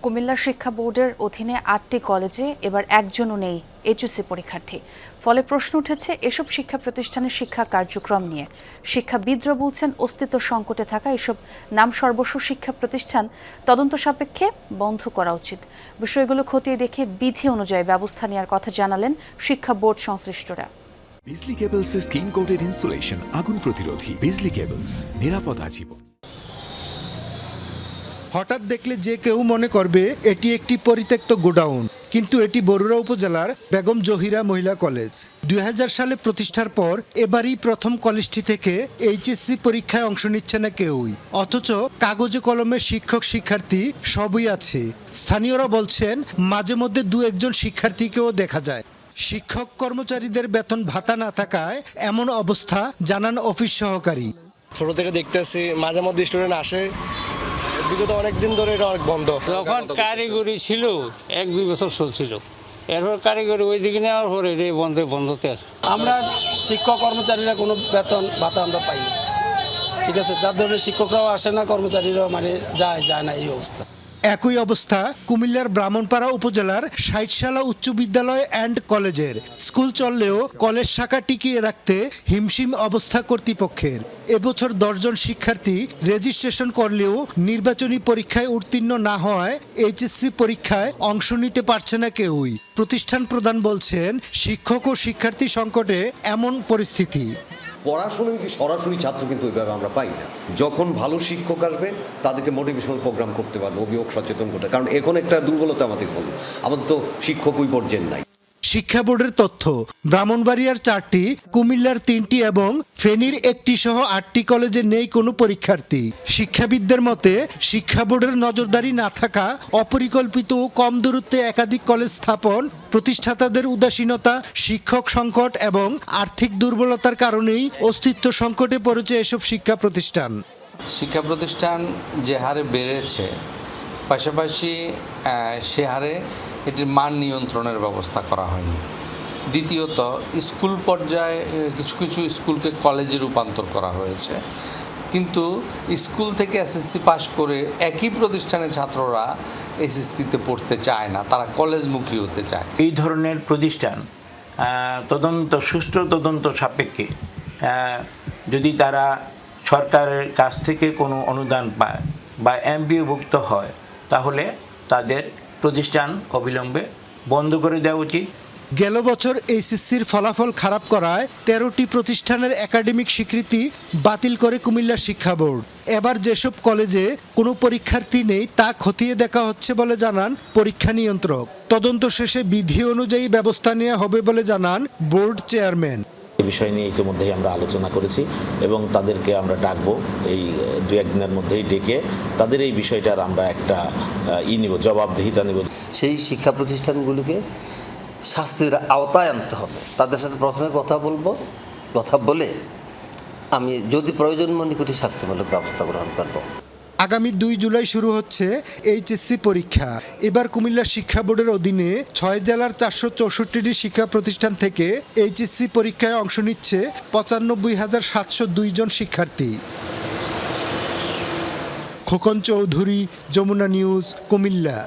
কুমিল্লা শিক্ষা বোর্ডের অধীনে ৮টি কলেজে এবার একজনও নেই এইচএসসি পরীক্ষার্থী। ফলে প্রশ্ন উঠেছে এসব শিক্ষা প্রতিষ্ঠানের শিক্ষা কার্যক্রম নিয়ে। শিক্ষাবিদরা বলছেন অস্তিত্ব সংকটে থাকা এসব নামসর্বস্ব শিক্ষা প্রতিষ্ঠান তদন্ত সাপেক্ষে বন্ধ করা উচিত। বিষয়গুলো খতিয়ে দেখে বিধি অনুযায়ী ব্যবস্থা নেওয়ার কথা জানালেন শিক্ষা বোর্ড সংশ্লিষ্টরা। বিজলি কেবলসের স্কিন কোটেড ইনসুলেশন আগুন প্রতিরোধী। বিজলি কেবলস, নিরাপদ আজীবন। হঠাৎ দেখলে যে কেউ মনে করবে এটি একটি পরিত্যক্ত গোডাউন, কিন্তু এটি বরুড়া উপজেলার বেগম জহিরা মহিলা কলেজ। ২০০০ সালে প্রতিষ্ঠার পর এবারই প্রথম কলেজটি থেকে এইচএসসি পরীক্ষায় অংশ নিচ্ছে না কেউই, অথচ কাগজে কলমে শিক্ষক শিক্ষার্থী সবই আছে। স্থানীয়রা বলছেন মাঝে মধ্যে দু একজন শিক্ষার্থীকেও দেখা যায়। শিক্ষক কর্মচারীদের বেতন ভাতা না থাকায় এমন অবস্থা জানান অফিস সহকারী। ছোট থেকে দেখতেছি মাঝে মধ্যে স্টুডেন্ট আসে, বিগত অনেকদিন ধরে এটা অনেক বন্ধ। যখন কারিগরি ছিল ১-২ বছর চলছিল, এরপর কারিগরি ওই দিকে নেওয়ার পরে এটা বন্ধতে আছে। আমরা শিক্ষক কর্মচারীরা কোনো বেতন ভাতা আমরা পাই না, ঠিক আছে। যার ধরনের শিক্ষকরাও আসে না, কর্মচারীরাও যায় না, এই অবস্থা। একই অবস্থা কুমিল্লার ব্রাহ্মণপাড়া উপজেলার ষাটশালা উচ্চ বিদ্যালয় অ্যান্ড কলেজের। স্কুল চললেও কলেজ শাখা টিকিয়ে রাখতে হিমশিম অবস্থা কর্তৃপক্ষের। এবছর ১০ জন শিক্ষার্থী রেজিস্ট্রেশন করলেও নির্বাচনী পরীক্ষায় উত্তীর্ণ না হওয়ায় এইচএসসি পরীক্ষায় অংশ নিতে পারছে না কেউই। প্রতিষ্ঠান প্রধান বলছেন শিক্ষক ও শিক্ষার্থী সংকটে এমন পরিস্থিতি। পড়াশোনায় কি সরাসরি ছাত্র কিন্তু ওইভাবে আমরা পাই না। যখন ভালো শিক্ষক আসবে তাদেরকে মোটিভেশনাল প্রোগ্রাম করতে পারবো, অভিভাবক সচেতন করতে, কারণ এখন একটা দুর্বলতা আমাদের বলবো, আমাদের তো শিক্ষক ওই পর্যায়ে নাই। শিক্ষা বোর্ডের তথ্য, ব্রাহ্মণবাড়িয়ার 4টি, কুমিল্লার 3টি এবং ফেনীর 1টি সহ 8টি কলেজে নেই কোনো পরীক্ষার্থী। শিক্ষাবিদদের মতে শিক্ষা বোর্ডের নজরদারি না থাকা, অপরিকল্পিত ও কম দূরত্বে একাধিক কলেজ স্থাপন, প্রতিষ্ঠাতাদের উদাসীনতা, শিক্ষক সংকট এবং আর্থিক দুর্বলতার কারণেই অস্তিত্ব সংকটে পড়েছে এসব শিক্ষা প্রতিষ্ঠান। শিক্ষা প্রতিষ্ঠান যে হারে বেড়েছে, পাশাপাশি সে হারে এটির মান নিয়ন্ত্রণের ব্যবস্থা করা হয়নি। দ্বিতীয়ত, স্কুল পর্যায়ে কিছু কিছু স্কুলকে কলেজে রূপান্তর করা হয়েছে, কিন্তু স্কুল থেকে এসএসসি পাশ করে একই প্রতিষ্ঠানের ছাত্ররা এসএসসিতে পড়তে চায় না, তারা কলেজমুখী হতে চায়। এই ধরনের প্রতিষ্ঠান সুষ্ঠু তদন্ত সাপেক্ষে যদি তারা সরকারের কাছ থেকে কোনো অনুদান পায় বা এমপিওভুক্ত হয়, তাহলে তাদের প্রতিষ্ঠান অবিলম্বে বন্ধ করে দেওয়া উচিত। গেল বছর এইচএসসির ফলাফল খারাপ করায় 13টি প্রতিষ্ঠানের একাডেমিক স্বীকৃতি বাতিল করে কুমিল্লা শিক্ষা বোর্ড। এবার যেসব কলেজে কোনো পরীক্ষার্থী নেই তা খতিয়ে দেখা হচ্ছে বলে জানান পরীক্ষা নিয়ন্ত্রক। তদন্ত শেষে বিধি অনুযায়ী ব্যবস্থা নেওয়া হবে বলে জানান বোর্ড চেয়ারম্যান। এই বিষয় নিয়ে ইতিমধ্যেই আমরা আলোচনা করেছি এবং তাদেরকে আমরা ডাকবো, এই 2-1 দিনের মধ্যেই ডেকে তাদের এই বিষয়টার আমরা একটা জবাবদিহিতা নেব। সেই শিক্ষা প্রতিষ্ঠানগুলিকে শাস্তির আওতায় আনতে হবে। তাদের সাথে প্রথমে কথা বলবো, কথা বলে আমি যদি প্রয়োজন মনে করি শাস্তিমূলক ব্যবস্থা গ্রহণ করব। আগামী 2 জুলাই শুরু হচ্ছে এইচএসসি পরীক্ষা। এবার কুমিল্লা শিক্ষা বোর্ডের অধীনে 6 জেলার 464টি শিক্ষা প্রতিষ্ঠান থেকে এইচএসসি পরীক্ষায় অংশ নিচ্ছে 95,702 জন শিক্ষার্থী। খোকন চৌধুরী, যমুনা নিউজ, কুমিল্লা।